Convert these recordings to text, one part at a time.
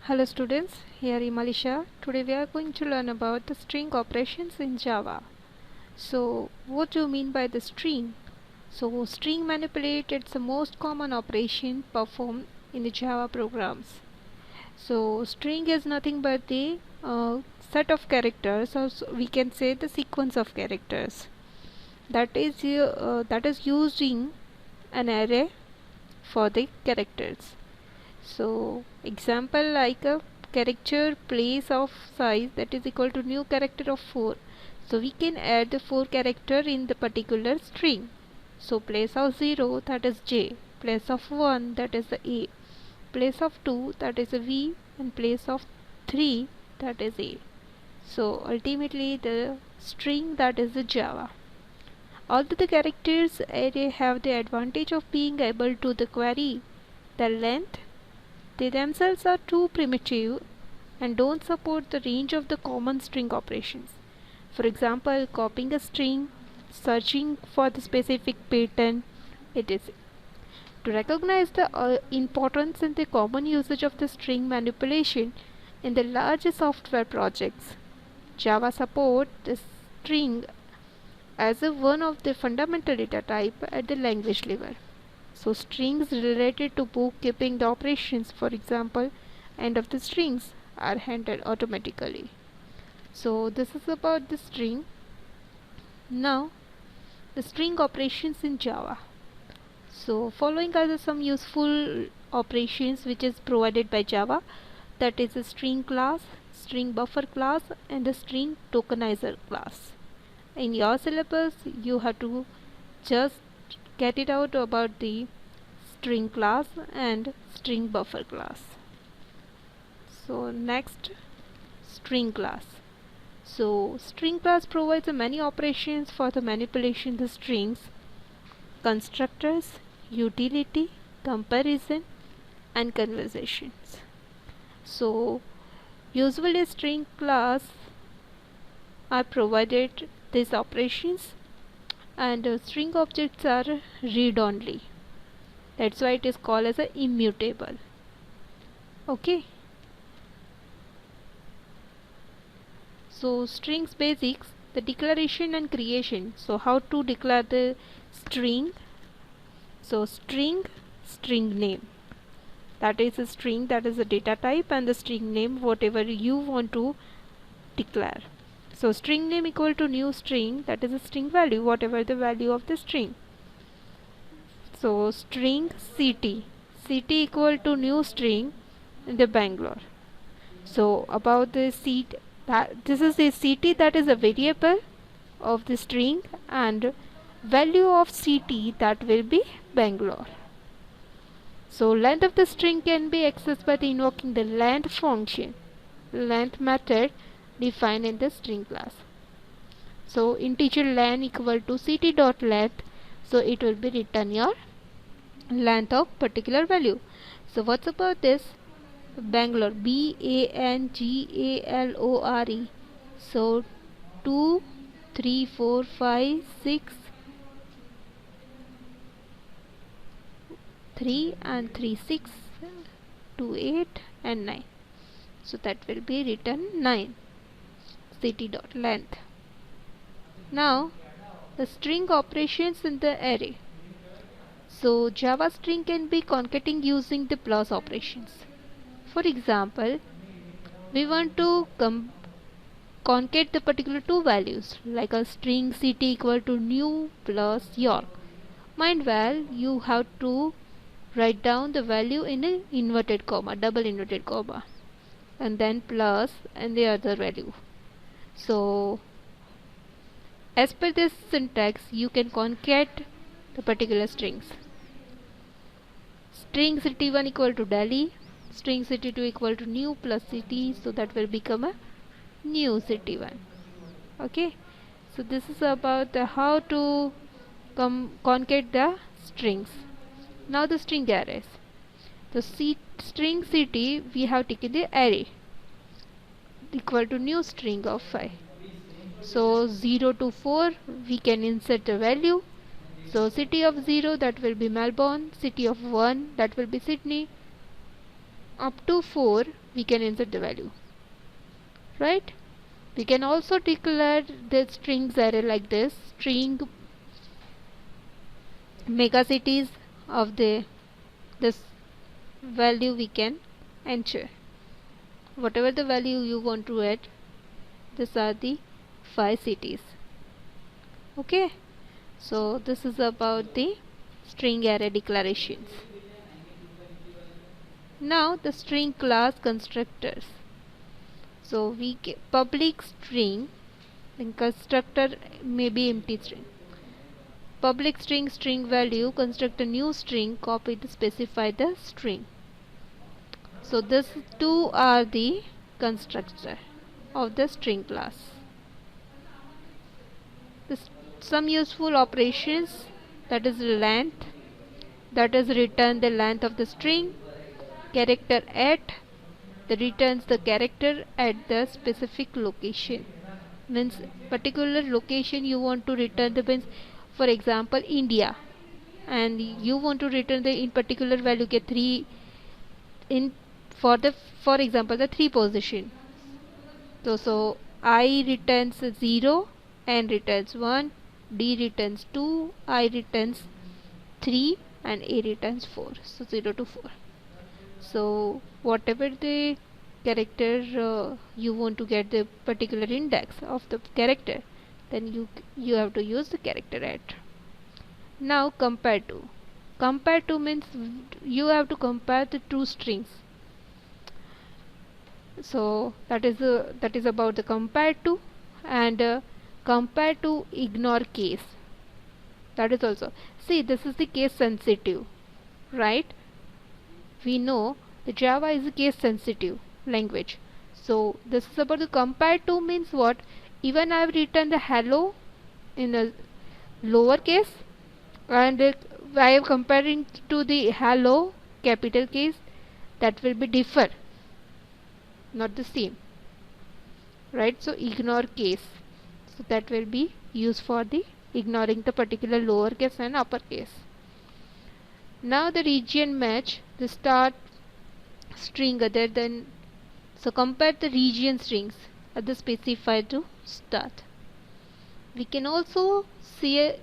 Hello students, here Imalisha. Today we are going to learn about the string operations in Java. So what do you mean by the string? So string manipulate, it's the most common operation performed in the Java programs. So string is nothing but the set of characters, or we can say the sequence of characters that is used in an array for the characters. So example like a character place of size that is equal to new character of 4. So we can add the 4 character in the particular string. So place of 0 that is J, place of 1 that is the A, place of 2 that is a V, and place of 3 that is A. So ultimately the string that is the Java. Although the characters array have the advantage of being able to the query the length, they themselves are too primitive and don't support the range of the common string operations. For example, copying a string, searching for the specific pattern, etc. To recognize the importance and the common usage of the string manipulation in the larger software projects, Java supports the string as one of the fundamental data type at the language level. So strings related to bookkeeping the operations, for example, end of the strings are handled automatically. So this is about the string. Now the string operations in Java. So following are some useful operations which is provided by Java, that is a string class, string buffer class, and a string tokenizer class. In your syllabus you have to just get it out about the string class and string buffer class. So next, string class. So string class provides many operations for the manipulation of the strings, constructors, utility, comparison, and conversations. So usually string class are provided these operations, and string objects are read only. That's why it is called as a immutable. Okay. So strings basics, the declaration and creation. So how to declare the string? So string name. That is a string, that is a data type, and the string name whatever you want to declare. So string name equal to new string, that is a string value, whatever the value of the string. So string city equal to new string in the Bangalore. So about the seat, that this is a city, that is a variable of the string, and value of city that will be Bangalore. So length of the string can be accessed by the invoking the length function, length method defined in the string class. So integer len equal to city.length, so it will be written your length of particular value. So what's about this? Bangalore, Bangalore. So 2, 3, 4, 5, 6, 3 and 3, 6, 2, 8 and 9. So that will be written 9 city.length. Now the string operations in the array. So Java string can be concatenating using the plus operations. For example, we want to concate the particular two values, like a string city equal to new plus York. Mind well, you have to write down the value in an inverted comma, double inverted comma, and then plus and the other value. So as per this syntax, you can concate the particular strings. String city1 equal to Delhi, string city2 equal to new plus city, so that will become a new city1. Okay, so this is about how to concate the strings. Now the string arrays. The string city, we have taken the array equal to new string of 5. So 0 to 4 we can insert the value. So city of 0 that will be Melbourne, city of 1 that will be Sydney. Up to 4 we can insert the value, right? We can also declare the strings array like this: string megacities of this value we can enter. Whatever the value you want to add, these are the 5 cities. Okay, so this is about the string array declarations. Now the string class constructors. So we get public string, then constructor may be empty string. Public string string value, construct a new string, copy the specify the string. So this two are the constructor of the string class. Some useful operations, that is length, that is return the length of the string. Character at, that returns the character at the specific location, means particular location you want to return the, means for example India, and you want to return the in particular value get 3 in for example the 3 position. So I returns 0, N returns 1, D returns 2, I returns 3, and A returns 4. So 0 to 4. So whatever the character you want to get the particular index of the character, then you have to use the character at. Now compare to. Compare to means you have to compare the two strings. So that is about the compare to, and compare to ignore case. That is also, see, this is the case sensitive, right? We know the Java is a case sensitive language. So this is about the compare to means what? Even I have written the hello in a lower case, and I am comparing to the hello capital case, that will be differ, not the same, right? So ignore case, so that will be used for the ignoring the particular lower case and upper case. Now the region match the start string other than, so compare the region strings at the specified to start. We can also see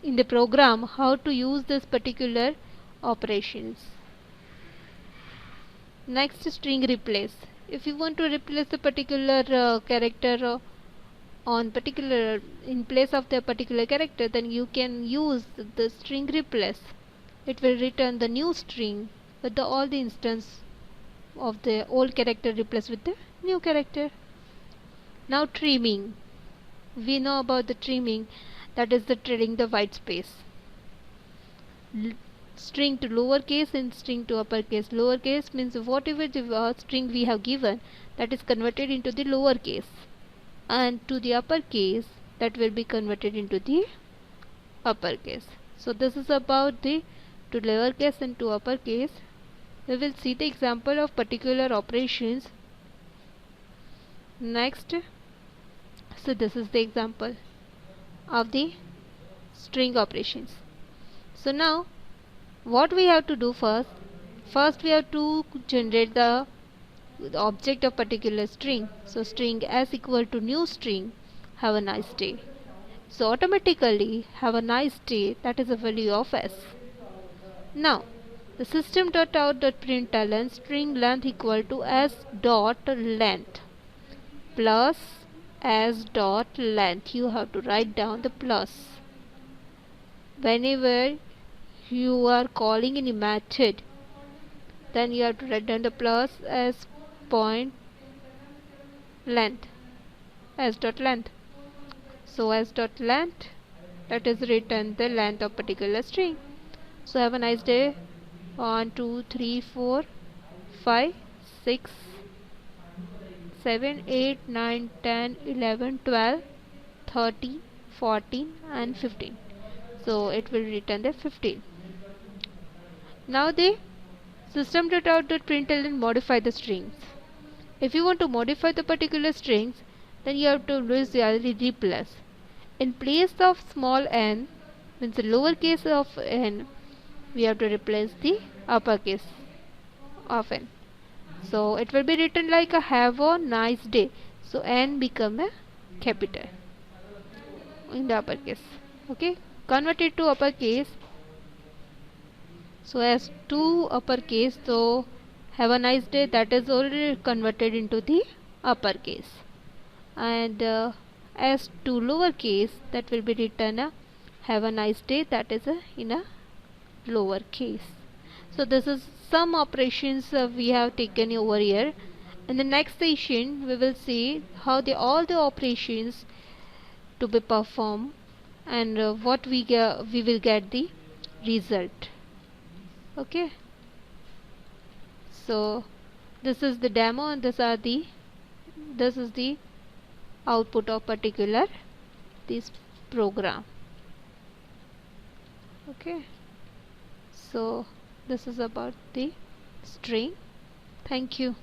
in the program how to use this particular operations. Next, string replace. If you want to replace the particular character on particular in place of the particular character, then you can use the string replace. It will return the new string with all the instance of the old character replaced with the new character. Now trimming. We know about the trimming, that is the trimming the white space. String to lowercase and string to uppercase. Lowercase means whatever the string we have given, that is converted into the lowercase, and to the uppercase, that will be converted into the uppercase. So this is about the to lowercase and to uppercase. We will see the example of particular operations next. So this is the example of the string operations. So now what we have to do first we have to generate the object of particular string. So string s equal to new string, have a nice day. So automatically have a nice day, that is a value of s. Now the system.out.println string length equal to s dot length plus s dot length. You have to write down the plus. Whenever you are calling any method, then you have to write down the plus s point length, s dot length. So s dot length, that is return the length of particular string. So have a nice day. 1 2 3 4 5 6 7 8 9 10 11 12 13 14 and 15. So it will return the 15. Now the system.out.println modify the strings. If you want to modify the particular strings, then you have to use the replace. In place of small n, means the lowercase of n, we have to replace the uppercase of n. So it will be written like a have a nice day. So N become a capital in the uppercase. Okay, convert it to uppercase. So as to uppercase, so have a nice day, that is already converted into the uppercase. And as to lowercase, that will be written have a nice day, that is in a lower case. So this is some operations we have taken over here. In the next session we will see how all the operations to be performed, and what we will get the result. Okay, so this is the demo, and this is the output of particular this program. Okay, so this is about the string. Thank you.